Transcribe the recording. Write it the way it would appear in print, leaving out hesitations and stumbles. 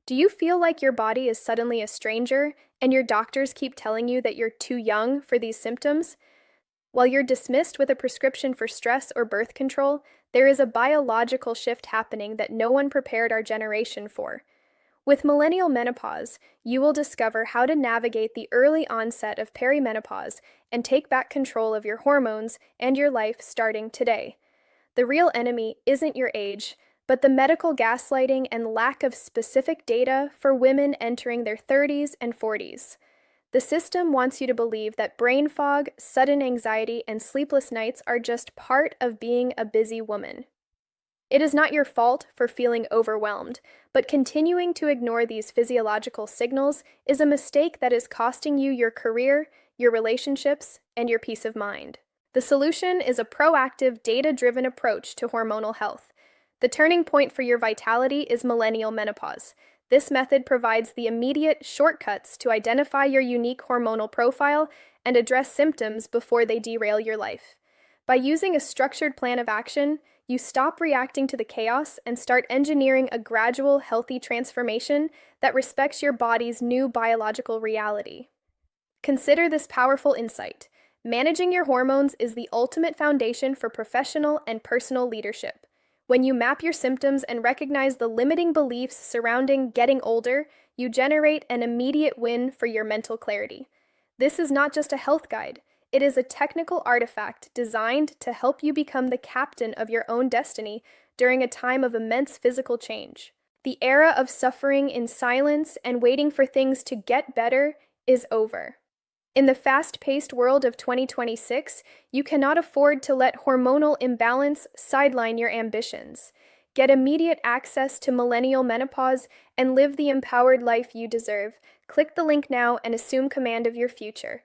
Do you feel like your body is suddenly a stranger and your doctors keep telling you that you're too young for these symptoms? While you're dismissed with a prescription for stress or birth control, there is a biological shift happening that no one prepared our generation for. With millennial menopause, you will discover how to navigate the early onset of perimenopause and take back control of your hormones and your life starting today. The real enemy isn't your age, but the medical gaslighting and lack of specific data for women entering their 30s and 40s. The system wants you to believe that brain fog, sudden anxiety, and sleepless nights are just part of being a busy woman. It is not your fault for feeling overwhelmed, but continuing to ignore these physiological signals is a mistake that is costing you your career, your relationships, and your peace of mind. The solution is a proactive, data-driven approach to hormonal health. The turning point for your vitality is millennial menopause. This method provides the immediate shortcuts to identify your unique hormonal profile and address symptoms before they derail your life. By using a structured plan of action, you stop reacting to the chaos and start engineering a gradual, healthy transformation that respects your body's new biological reality. Consider this powerful insight. Managing your hormones is the ultimate foundation for professional and personal leadership. When you map your symptoms and recognize the limiting beliefs surrounding getting older, you generate an immediate win for your mental clarity. This is not just a health guide. It is a technical artifact designed to help you become the captain of your own destiny during a time of immense physical change. The era of suffering in silence and waiting for things to get better is over. In the fast-paced world of 2026, you cannot afford to let hormonal imbalance sideline your ambitions. Get immediate access to millennial menopause and live the empowered life you deserve. Click the link now and assume command of your future.